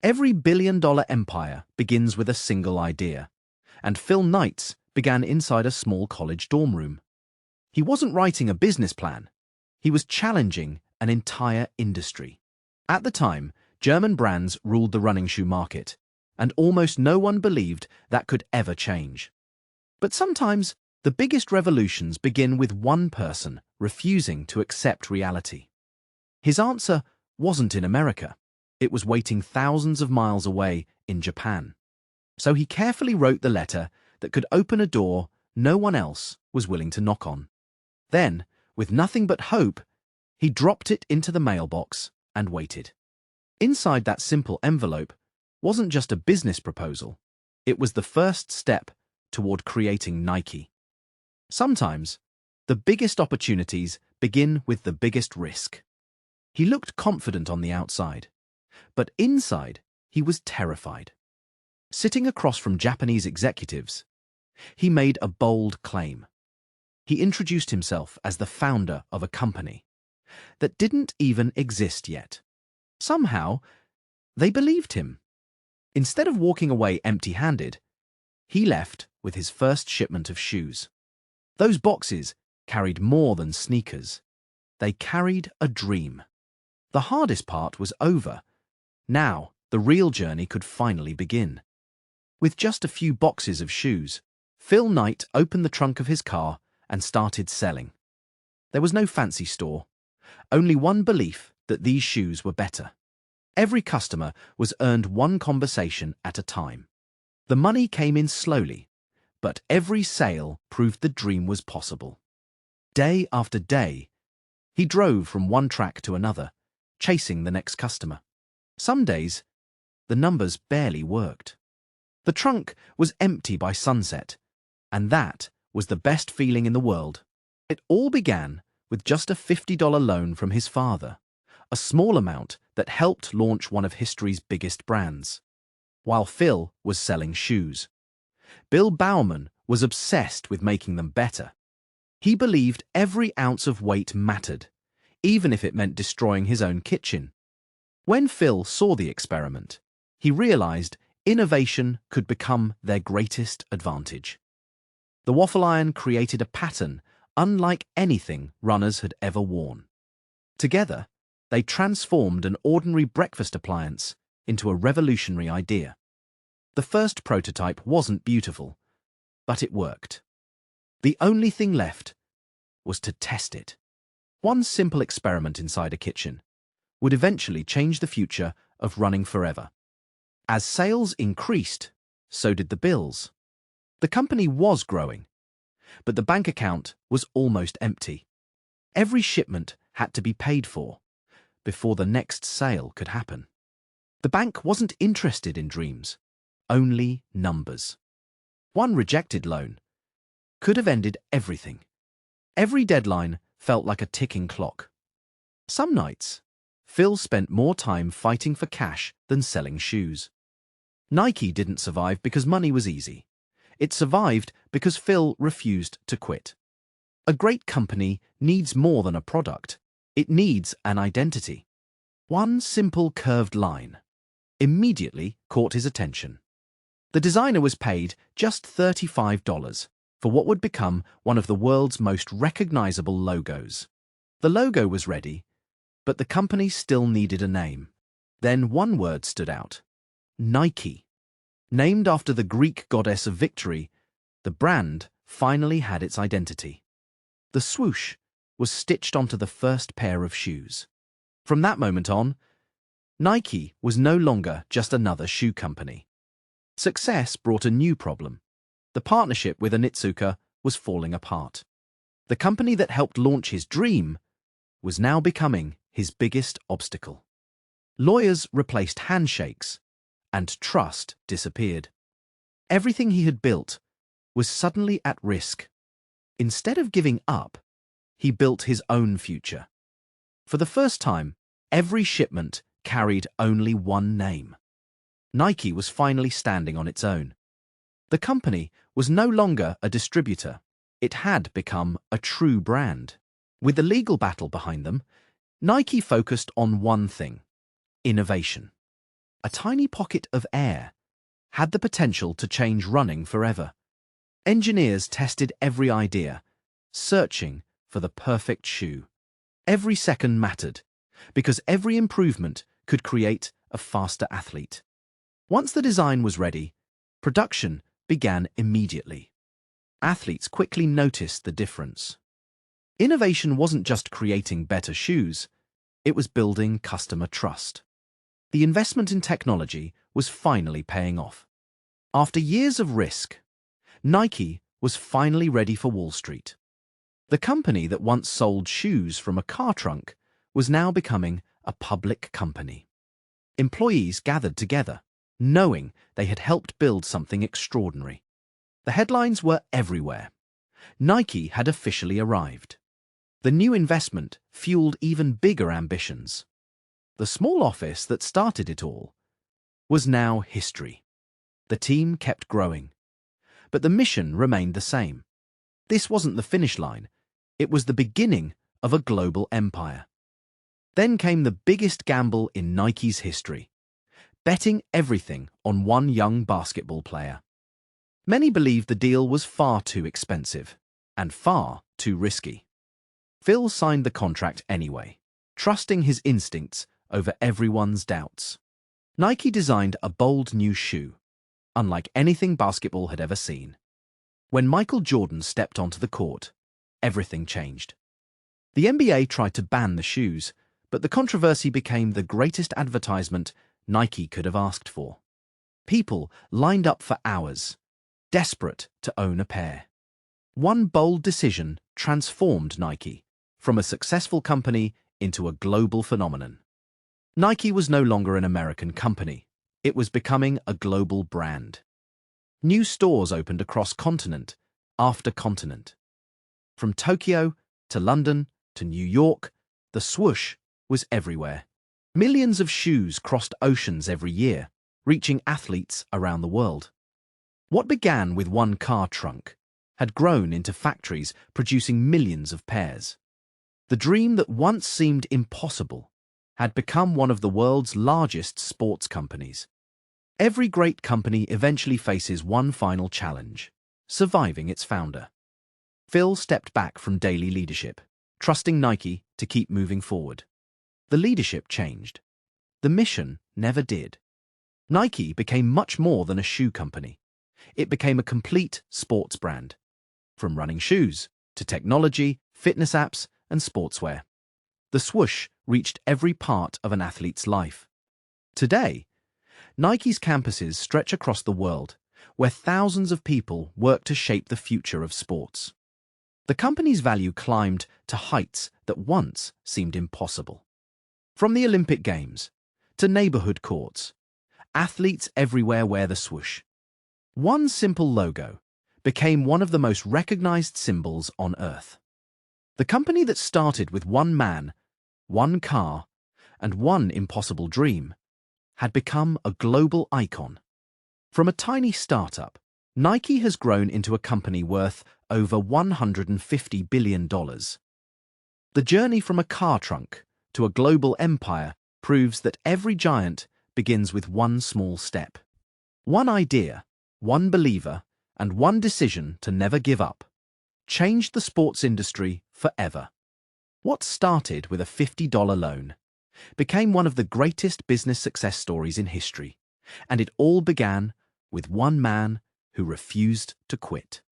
Every billion-dollar empire begins with a single idea, and Phil Knight's began inside a small college dorm room. He wasn't writing a business plan. He was challenging an entire industry. At the time, German brands ruled the running shoe market, and almost no one believed that could ever change. But sometimes, the biggest revolutions begin with one person refusing to accept reality. His answer wasn't in America. It was waiting thousands of miles away in Japan. So he carefully wrote the letter that could open a door no one else was willing to knock on. Then, with nothing but hope, he dropped it into the mailbox and waited. Inside that simple envelope wasn't just a business proposal. It was the first step toward creating Nike. Sometimes, the biggest opportunities begin with the biggest risk. He looked confident on the outside, but inside he was terrified. Sitting across from Japanese executives, he made a bold claim. He introduced himself as the founder of a company that didn't even exist yet. Somehow, they believed him. Instead of walking away empty-handed, he left with his first shipment of shoes. Those boxes carried more than sneakers. They carried a dream. The hardest part was over. Now, the real journey could finally begin. With just a few boxes of shoes, Phil Knight opened the trunk of his car and started selling. There was no fancy store, only one belief that these shoes were better. Every customer was earned one conversation at a time. The money came in slowly, but every sale proved the dream was possible. Day after day, he drove from one track to another, chasing the next customer. Some days, the numbers barely worked. The trunk was empty by sunset, and that was the best feeling in the world. It all began with just a $50 loan from his father, a small amount that helped launch one of history's biggest brands. While Phil was selling shoes, Bill Bauman was obsessed with making them better. He believed every ounce of weight mattered, even if it meant destroying his own kitchen. When Phil saw the experiment, he realized innovation could become their greatest advantage. The waffle iron created a pattern unlike anything runners had ever worn. Together, they transformed an ordinary breakfast appliance into a revolutionary idea. The first prototype wasn't beautiful, but it worked. The only thing left was to test it. One simple experiment inside a kitchen would eventually change the future of running forever. As sales increased, so did the bills. The company was growing, but the bank account was almost empty. Every shipment had to be paid for before the next sale could happen. The bank wasn't interested in dreams, only numbers. One rejected loan could have ended everything. Every deadline felt like a ticking clock. Some nights, Phil spent more time fighting for cash than selling shoes. Nike didn't survive because money was easy. It survived because Phil refused to quit. A great company needs more than a product. It needs an identity. One simple curved line immediately caught his attention. The designer was paid just $35 for what would become one of the world's most recognizable logos. The logo was ready, but the company still needed a name. Then one word stood out: Nike. Named after the Greek goddess of victory, the brand finally had its identity. The swoosh was stitched onto the first pair of shoes. From that moment on, Nike was no longer just another shoe company. Success brought a new problem. The partnership with Onitsuka was falling apart. The company that helped launch his dream was now becoming his biggest obstacle. Lawyers replaced handshakes, and trust disappeared. Everything he had built was suddenly at risk. Instead of giving up, he built his own future. For the first time, every shipment carried only one name. Nike was finally standing on its own. The company was no longer a distributor. It had become a true brand. With the legal battle behind them, Nike focused on one thing: innovation. a tiny pocket of air, had the potential to change running forever. Engineers tested every idea, searching for the perfect shoe. Every second mattered, because every improvement could create a faster athlete. Once the design was ready, production began immediately. Athletes quickly noticed the difference. Innovation wasn't just creating better shoes, it was building customer trust. The investment in technology was finally paying off. After years of risk, Nike was finally ready for Wall Street. The company that once sold shoes from a car trunk was now becoming a public company. Employees gathered together, knowing they had helped build something extraordinary. The headlines were everywhere. Nike had officially arrived. The new investment fueled even bigger ambitions. The small office that started it all was now history. The team kept growing, but the mission remained the same. This wasn't the finish line, it was the beginning of a global empire. Then came the biggest gamble in Nike's history, betting everything on one young basketball player. Many believed the deal was far too expensive and far too risky. Phil signed the contract anyway, trusting his instincts over everyone's doubts. Nike designed a bold new shoe, unlike anything basketball had ever seen. When Michael Jordan stepped onto the court, everything changed. The NBA tried to ban the shoes, but the controversy became the greatest advertisement Nike could have asked for. People lined up for hours, desperate to own a pair. One bold decision transformed Nike from a successful company into a global phenomenon. Nike was no longer an American company. It was becoming a global brand. New stores opened across continent after continent. From Tokyo to London to New York, the swoosh was everywhere. Millions of shoes crossed oceans every year, reaching athletes around the world. What began with one car trunk had grown into factories producing millions of pairs. The dream that once seemed impossible had become one of the world's largest sports companies. Every great company eventually faces one final challenge: surviving its founder. Phil stepped back from daily leadership, trusting Nike to keep moving forward. The leadership changed. The mission never did. Nike became much more than a shoe company. It became a complete sports brand. From running shoes to technology, fitness apps, and sportswear, the swoosh reached every part of an athlete's life. Today, Nike's campuses stretch across the world, where thousands of people work to shape the future of sports. The company's value climbed to heights that once seemed impossible. From the Olympic Games to neighborhood courts, athletes everywhere wear the swoosh. One simple logo became one of the most recognized symbols on Earth. The company that started with one man, one car, and one impossible dream had become a global icon. From a tiny startup, Nike has grown into a company worth over $150 billion. The journey from a car trunk to a global empire proves that every giant begins with one small step. One idea, one believer, and one decision to never give up changed the sports industry forever. What started with a $50 loan became one of the greatest business success stories in history, and it all began with one man who refused to quit.